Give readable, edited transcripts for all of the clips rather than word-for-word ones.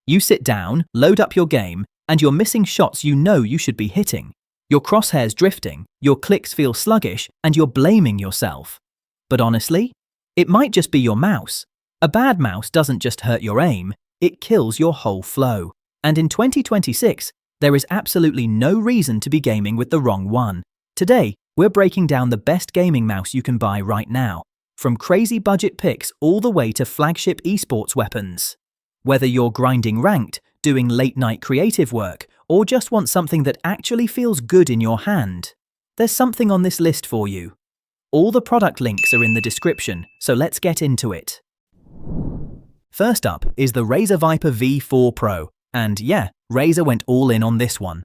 You sit down, load up your game, and you're missing shots you know you should be hitting. Your crosshairs drifting, your clicks feel sluggish, and you're blaming yourself. But honestly, it might just be your mouse. A bad mouse doesn't just hurt your aim, it kills your whole flow. And in 2026, there is absolutely no reason to be gaming with the wrong one. Today, we're breaking down the best gaming mouse you can buy right now, from crazy budget picks all the way to flagship esports weapons. Whether you're grinding ranked, doing late-night creative work, or just want something that actually feels good in your hand, there's something on this list for you. All the product links are in the description, so let's get into it. First up is the Razer Viper V4 Pro, and yeah, Razer went all in on this one.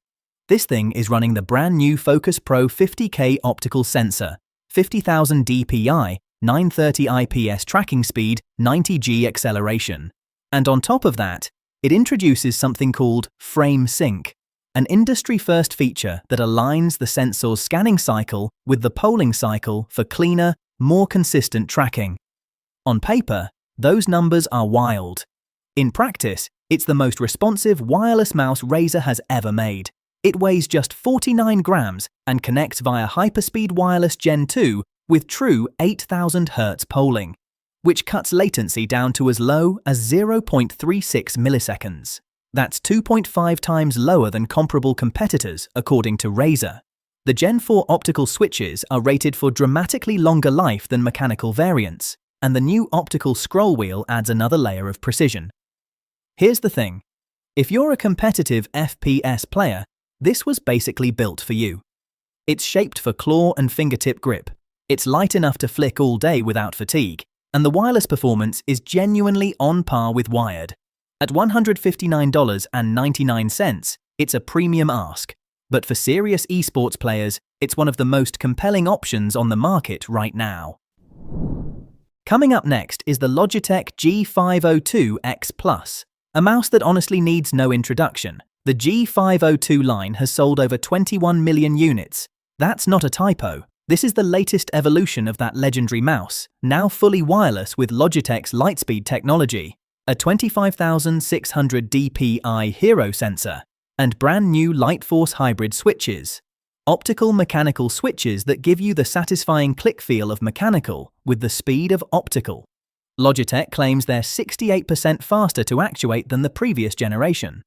This thing is running the brand new Focus Pro 50K optical sensor, 50,000 dpi, 930 IPS tracking speed, 90G acceleration. And on top of that, it introduces something called Frame Sync, an industry-first feature that aligns the sensor's scanning cycle with the polling cycle for cleaner, more consistent tracking. On paper, those numbers are wild. In practice, it's the most responsive wireless mouse Razer has ever made. It weighs just 49 grams and connects via Hyperspeed Wireless Gen 2 with true 8000 Hz polling, which cuts latency down to as low as 0.36 milliseconds. That's 2.5 times lower than comparable competitors, according to Razer. The Gen 4 optical switches are rated for dramatically longer life than mechanical variants, and the new optical scroll wheel adds another layer of precision. Here's the thing. If you're a competitive FPS player, this was basically built for you. It's shaped for claw and fingertip grip. It's light enough to flick all day without fatigue, and the wireless performance is genuinely on par with wired. At $159.99, it's a premium ask, but for serious esports players, it's one of the most compelling options on the market right now. Coming up next is the Logitech G502X Plus, a mouse that honestly needs no introduction. The G502 line has sold over 21 million units. That's not a typo. This is the latest evolution of that legendary mouse, now fully wireless with Logitech's Lightspeed technology, a 25,600 dpi hero sensor, and brand new Lightforce hybrid switches. Optical-mechanical switches that give you the satisfying click feel of mechanical with the speed of optical. Logitech claims they're 68% faster to actuate than the previous generation.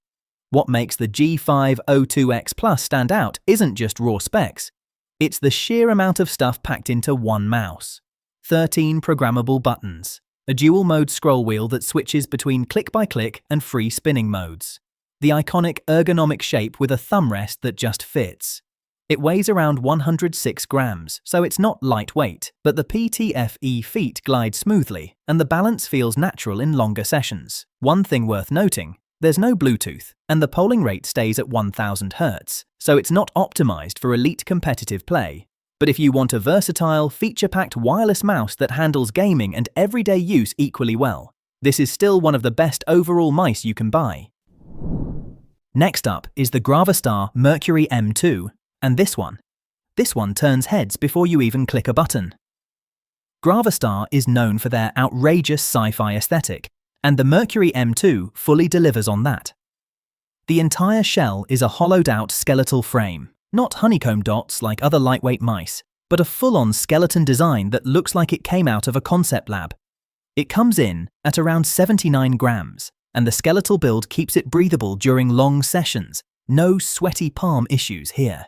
What makes the G502X Plus stand out isn't just raw specs. It's the sheer amount of stuff packed into one mouse. 13 programmable buttons, a dual-mode scroll wheel that switches between click-by-click and free spinning modes. The iconic ergonomic shape with a thumb rest that just fits. It weighs around 106 grams, so it's not lightweight, but the PTFE feet glide smoothly, and the balance feels natural in longer sessions. One thing worth noting, there's no Bluetooth, and the polling rate stays at 1000 Hz, so it's not optimized for elite competitive play. But if you want a versatile, feature-packed wireless mouse that handles gaming and everyday use equally well, this is still one of the best overall mice you can buy. Next up is the GravaStar Mercury M2, and this one turns heads before you even click a button. GravaStar is known for their outrageous sci-fi aesthetic, and the Mercury M2 fully delivers on that. The entire shell is a hollowed-out skeletal frame, not honeycomb dots like other lightweight mice, but a full-on skeleton design that looks like it came out of a concept lab. It comes in at around 79 grams, and the skeletal build keeps it breathable during long sessions. No sweaty palm issues here.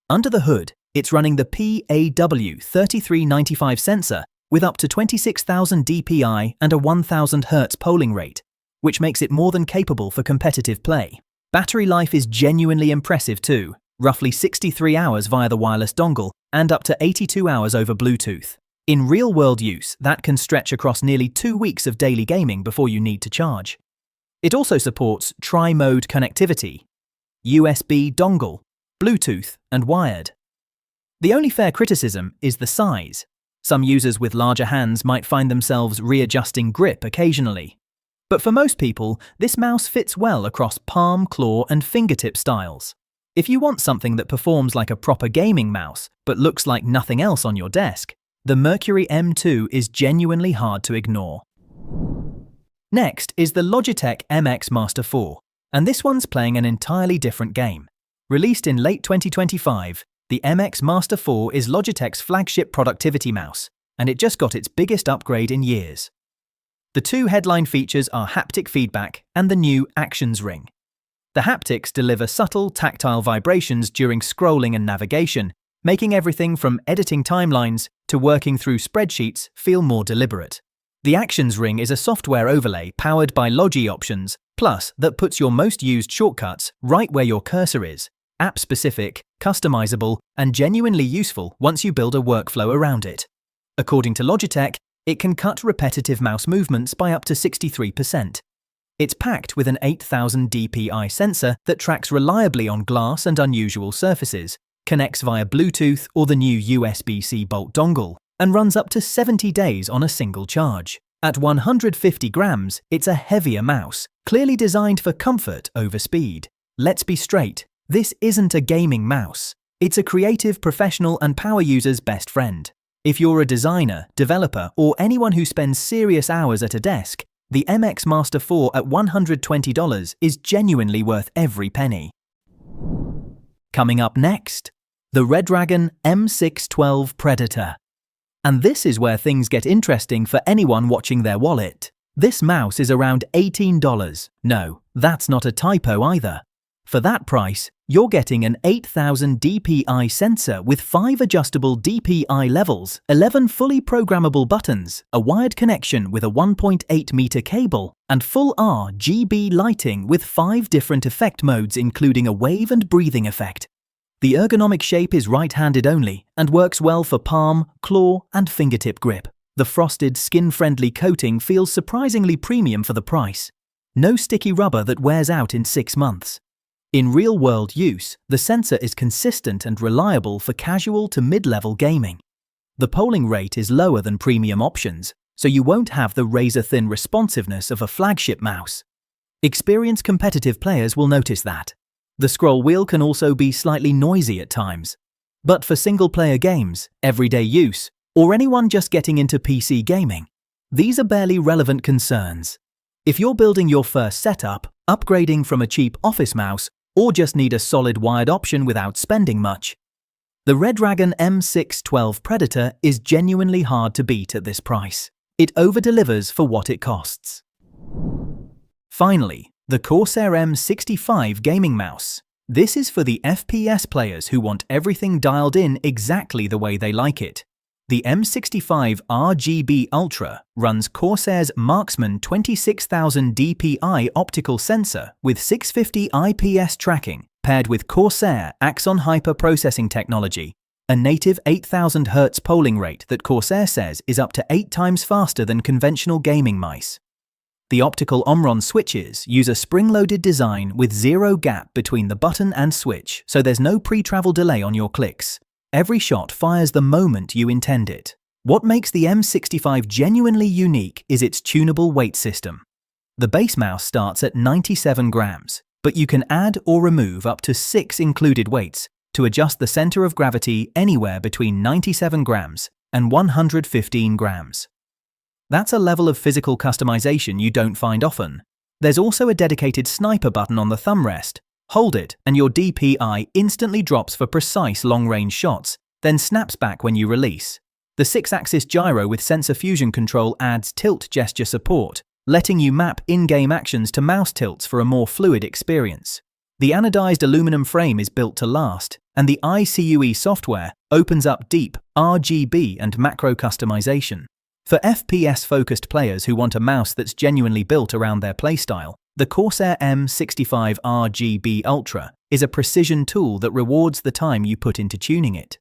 Under the hood, it's running the PAW3395 sensor with up to 26,000 dpi and a 1000 Hz polling rate, which makes it more than capable for competitive play. Battery life is genuinely impressive too, roughly 63 hours via the wireless dongle and up to 82 hours over Bluetooth. In real-world use, that can stretch across nearly 2 weeks of daily gaming before you need to charge. It also supports tri-mode connectivity, USB dongle, Bluetooth, and wired. The only fair criticism is the size. Some users with larger hands might find themselves readjusting grip occasionally. But for most people, this mouse fits well across palm, claw, and fingertip styles. If you want something that performs like a proper gaming mouse, but looks like nothing else on your desk, the Mercury M2 is genuinely hard to ignore. Next is the Logitech MX Master 4, and this one's playing an entirely different game. Released in late 2025, the MX Master 4 is Logitech's flagship productivity mouse, and it just got its biggest upgrade in years. The two headline features are haptic feedback and the new Actions Ring. The haptics deliver subtle, tactile vibrations during scrolling and navigation, making everything from editing timelines to working through spreadsheets feel more deliberate. The Actions Ring is a software overlay powered by Logi Options Plus that puts your most used shortcuts right where your cursor is, app-specific, customizable, and genuinely useful once you build a workflow around it. According to Logitech, it can cut repetitive mouse movements by up to 63%. It's packed with an 8000 dpi sensor that tracks reliably on glass and unusual surfaces, connects via Bluetooth or the new USB-C Bolt dongle, and runs up to 70 days on a single charge. At 150 grams, it's a heavier mouse, clearly designed for comfort over speed. Let's be straight, this isn't a gaming mouse. It's a creative, professional, and power user's best friend. If you're a designer, developer, or anyone who spends serious hours at a desk, the MX Master 4 at $120 is genuinely worth every penny. Coming up next, the Redragon M612 Predator. And this is where things get interesting for anyone watching their wallet. This mouse is around $18. No, that's not a typo either. For that price, you're getting an 8000 dpi sensor with 5 adjustable dpi levels, 11 fully programmable buttons, a wired connection with a 1.8-meter cable, and full RGB lighting with 5 different effect modes including a wave and breathing effect. The ergonomic shape is right-handed only and works well for palm, claw, and fingertip grip. The frosted, skin-friendly coating feels surprisingly premium for the price. No sticky rubber that wears out in 6 months. In real-world use, the sensor is consistent and reliable for casual to mid-level gaming. The polling rate is lower than premium options, so you won't have the razor-thin responsiveness of a flagship mouse. Experienced competitive players will notice that. The scroll wheel can also be slightly noisy at times. But for single-player games, everyday use, or anyone just getting into PC gaming, these are barely relevant concerns. If you're building your first setup, upgrading from a cheap office mouse, or just need a solid wired option without spending much, the Redragon M612 Predator is genuinely hard to beat at this price. It over-delivers for what it costs. Finally, the Corsair M65 gaming mouse. This is for the FPS players who want everything dialed in exactly the way they like it. The M65 RGB Ultra runs Corsair's Marksman 26000 dpi optical sensor with 650 IPS tracking, paired with Corsair Axon Hyper processing technology, a native 8000 Hz polling rate that Corsair says is up to 8 times faster than conventional gaming mice. The optical Omron switches use a spring-loaded design with zero gap between the button and switch, so there's no pre-travel delay on your clicks. Every shot fires the moment you intend it. What makes the M65 genuinely unique is its tunable weight system. The base mouse starts at 97 grams, but you can add or remove up to 6 included weights to adjust the center of gravity anywhere between 97 grams and 115 grams. That's a level of physical customization you don't find often. There's also a dedicated sniper button on the thumb rest. Hold it, and your DPI instantly drops for precise long-range shots, then snaps back when you release. The 6-axis gyro with sensor fusion control adds tilt gesture support, letting you map in-game actions to mouse tilts for a more fluid experience. The anodized aluminum frame is built to last, and the ICUE software opens up deep RGB and macro customization. For FPS-focused players who want a mouse that's genuinely built around their playstyle, the Corsair M65 RGB Ultra is a precision tool that rewards the time you put into tuning it.